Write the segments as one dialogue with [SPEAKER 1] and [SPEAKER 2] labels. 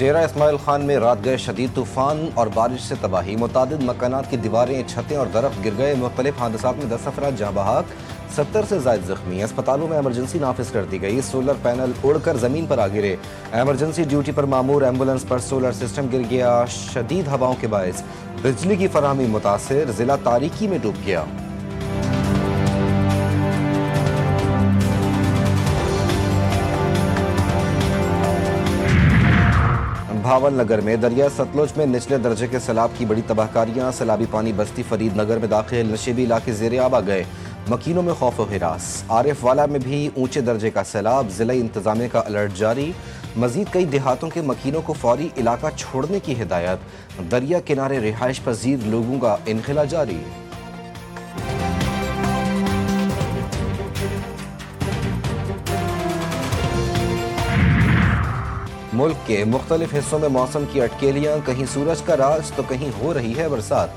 [SPEAKER 1] ڈیرہ اسماعیل خان میں رات گئے شدید طوفان اور بارش سے تباہی، متعدد مکانات کی دیواریں، چھتیں اور درخت گر گئے۔ مختلف حادثات میں 10 افراد جاں بحق، 70 سے زائد زخمی۔ اسپتالوں میں ایمرجنسی نافذ کر دی گئی، سولر پینل اڑ کر زمین پر آ گرے۔ ایمرجنسی ڈیوٹی پر مامور ایمبولینس پر سولر سسٹم گر گیا۔ شدید ہواؤں کے باعث بجلی کی فراہمی متاثر، ضلع تاریکی میں ڈوب گیا۔ بھاول نگر میں دریا ستلج میں نچلے درجے کے سیلاب کی بڑی تباہ کاریاں، سیلابی پانی بستی فرید نگر میں داخل، نشیبی علاقے زیر آب آ گئے، مکینوں میں خوف و ہراس۔ عارف والا میں بھی اونچے درجے کا سیلاب، ضلعی انتظامیہ کا الرٹ جاری۔ مزید کئی دیہاتوں کے مکینوں کو فوری علاقہ چھوڑنے کی ہدایت، دریا کنارے رہائش پذیر لوگوں کا انخلا جاری۔ ملک کے مختلف حصوں میں موسم کی اٹکیلیاں، کہیں سورج کا راج تو کہیں ہو رہی ہے برسات۔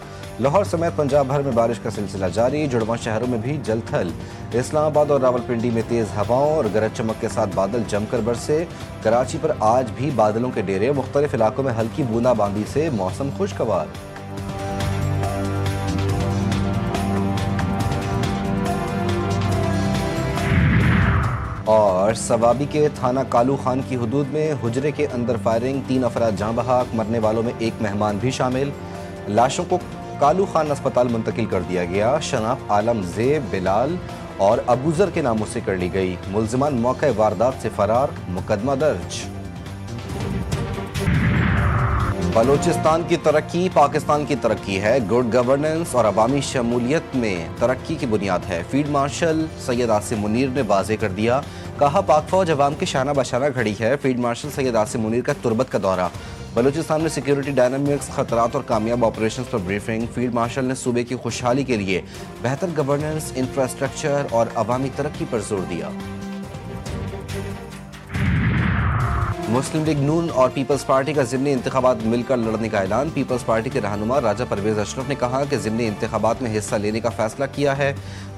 [SPEAKER 1] لاہور سمیت پنجاب بھر میں بارش کا سلسلہ جاری، جڑواں شہروں میں بھی جل تھل۔ اسلام آباد اور راولپنڈی میں تیز ہواؤں اور گرج چمک کے ساتھ بادل جم کر برسے۔ کراچی پر آج بھی بادلوں کے ڈیرے، مختلف علاقوں میں ہلکی بوندا باندی سے موسم خوشگوار۔ اور سوابی کے تھانہ کالو خان کی حدود میں حجرے کے اندر فائرنگ، 3 افراد جاں بحق، مرنے والوں میں ایک مہمان بھی شامل۔ لاشوں کو کالو خان اسپتال منتقل کر دیا گیا۔ شناخت عالم زیب، بلال اور ابوذر کے ناموں سے کر لی گئی۔ ملزمان موقع واردات سے فرار، مقدمہ درج۔ بلوچستان کی ترقی پاکستان کی ترقی ہے، گڈ گورننس اور عوامی شمولیت میں ترقی کی بنیاد ہے، فیلڈ مارشل سید عاصم منیر نے واضح کر دیا۔ کہا پاک فوج عوام کے شانہ بشانہ کھڑی ہے۔ فیلڈ مارشل سید عاصم منیر کا تربت کا دورہ۔ بلوچستان میں سیکیورٹی ڈائنامکس، خطرات اور کامیاب آپریشنز پر بریفنگ۔ فیلڈ مارشل نے صوبے کی خوشحالی کے لیے بہتر گورننس، انفراسٹرکچر اور عوامی ترقی پر زور دیا۔ مسلم لیگ نون اور پیپلز پارٹی کا ضمنی انتخابات مل کر لڑنے کا اعلان۔ پیپلز پارٹی کے رہنما راجہ پرویز اشرف نے کہا کہ ضمنی انتخابات میں حصہ لینے کا فیصلہ کیا ہے،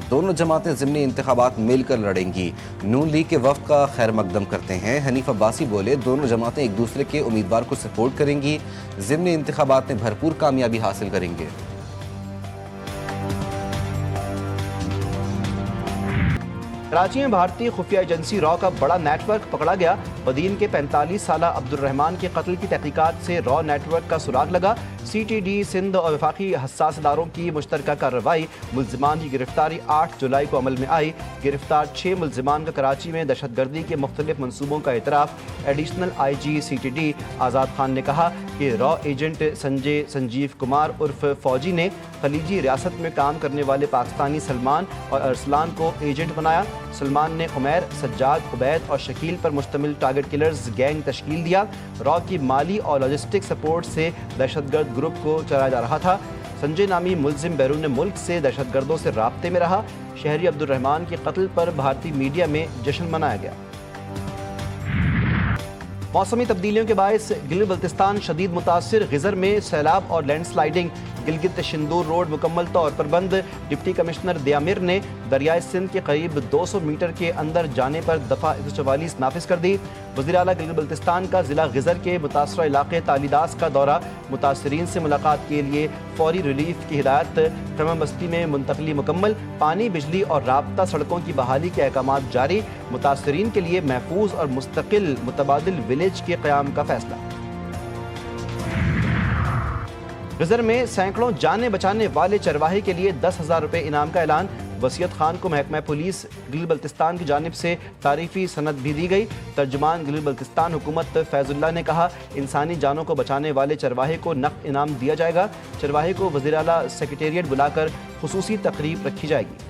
[SPEAKER 1] دونوں جماعتیں ضمنی انتخابات مل کر لڑیں گی۔ نون لیگ کے وفد کا خیر مقدم کرتے ہیں۔ حنیف عباسی بولے دونوں جماعتیں ایک دوسرے کے امیدوار کو سپورٹ کریں گی، ضمنی انتخابات میں بھرپور کامیابی حاصل کریں گے۔
[SPEAKER 2] کراچی میں بھارتی خفیہ ایجنسی را کا بڑا نیٹ ورک پکڑا گیا۔ بدین کے 45 سالہ عبد الرحمان کے قتل کی تحقیقات سے را نیٹ ورک کا سراغ لگا۔ سی ٹی ڈی سندھ اور وفاقی حساس اداروں کی مشترکہ کارروائی، ملزمان کی گرفتاری 8 جولائی کو عمل میں آئی۔ گرفتار 6 ملزمان کا کراچی میں دہشت گردی کے مختلف منصوبوں کا اعتراف۔ ایڈیشنل آئی جی سی ٹی ڈی آزاد خان نے کہا کہ را ایجنٹ سنجیو کمار عرف فوجی نے خلیجی ریاست میں کام کرنے والے پاکستانی سلمان اور ارسلان کو ایجنٹ بنایا۔ سلمان نے عمیر، سجاد، عبید اور شکیل پر مشتمل ٹارگٹ کلرز گینگ تشکیل دیا۔ را کی مالی اور لاجسٹک سپورٹ سے دہشت گرد گروپ کو چلایا جا رہا تھا۔ سنجے نامی ملزم بیرون ملک سے دہشت گردوں سے رابطے میں رہا۔ شہری عبد الرحمان کے قتل پر بھارتی میڈیا میں جشن منایا گیا۔ موسمی تبدیلیوں کے باعث گلگت بلتستان شدید متاثر، خزر میں سیلاب اور land sliding. Gilgit Shandur road مکمل طور پر بند۔ ڈپٹی کمشنر دیامر نے دریائے سندھ کے قریب 200 میٹر کے اندر جانے پر دفعہ 144 نافذ کر دی۔ وزیر اعلیٰ گلگت بلتستان کا ضلع خزر کے متاثرہ علاقے تالیداس کا دورہ، متاثرین سے ملاقات کے لیے فوری ریلیف کی ہدایت۔ فرمن بستی میں منتقلی مکمل، پانی، بجلی اور رابطہ سڑکوں کی بحالی کے احکامات جاری۔ متاثرین کے لیے محفوظ اور مستقل متبادل ولیج کے قیام کا فیصلہ۔ خزر میں سینکڑوں جانیں بچانے والے چرواہے کے لیے 10,000 روپے انعام کا اعلان۔ وسیعت خان کو محکمہ پولیس گلگت بلتستان کی جانب سے تعریفی سند بھی دی گئی۔ ترجمان گلگت بلتستان حکومت فیض اللہ نے کہا انسانی جانوں کو بچانے والے چرواہے کو نقد انعام دیا جائے گا۔ چرواہے کو وزیر اعلیٰ سیکریٹریٹ بلا کر خصوصی تقریب رکھی جائے گی۔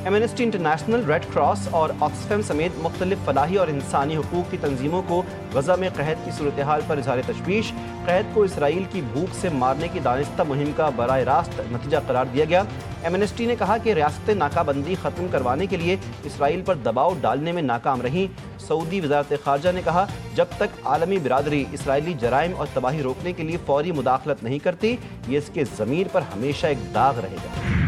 [SPEAKER 2] ایمنسٹی انٹرنیشنل، ریڈ کراس اور آکسفیم سمیت مختلف فلاحی اور انسانی حقوق کی تنظیموں کو غزہ میں قحط کی صورتحال پر اظہار تشویش۔ قحط کو اسرائیل کی بھوک سے مارنے کی دانستہ مہم کا براہ راست نتیجہ قرار دیا گیا۔ ایمنسٹی نے کہا کہ ریاستیں ناکہ بندی ختم کروانے کے لیے اسرائیل پر دباؤ ڈالنے میں ناکام رہیں۔ سعودی وزارت خارجہ نے کہا جب تک عالمی برادری اسرائیلی جرائم اور تباہی روکنے کے لیے فوری مداخلت نہیں کرتی، یہ اس کے ضمیر پر ہمیشہ ایک داغ رہے گا۔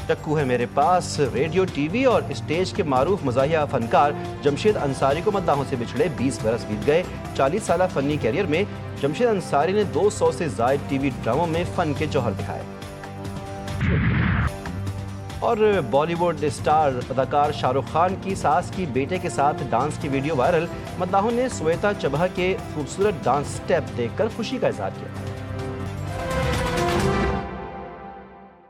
[SPEAKER 2] چکو ہے میرے پاس ریڈیو ٹی وی اور اسٹیج کے معروف مزاحیہ فنکار جمشید انصاری کو مداحوں سے بچھڑے 20 برس بیت گئے 40 سالہ فنی کیریئر میں جمشید انصاری نے 200 سے زائد ٹی وی ڈراموں میں فن کے جوہر دکھائے اور بالی ووڈ اسٹار اداکار شاہ رخ خان کی ساس کی بیٹے کے ساتھ ڈانس کی ویڈیو وائرل مداحوں نے سویتا چبہ کے خوبصورت ڈانس سٹیپ دیکھ کر خوشی کا اظہار کیا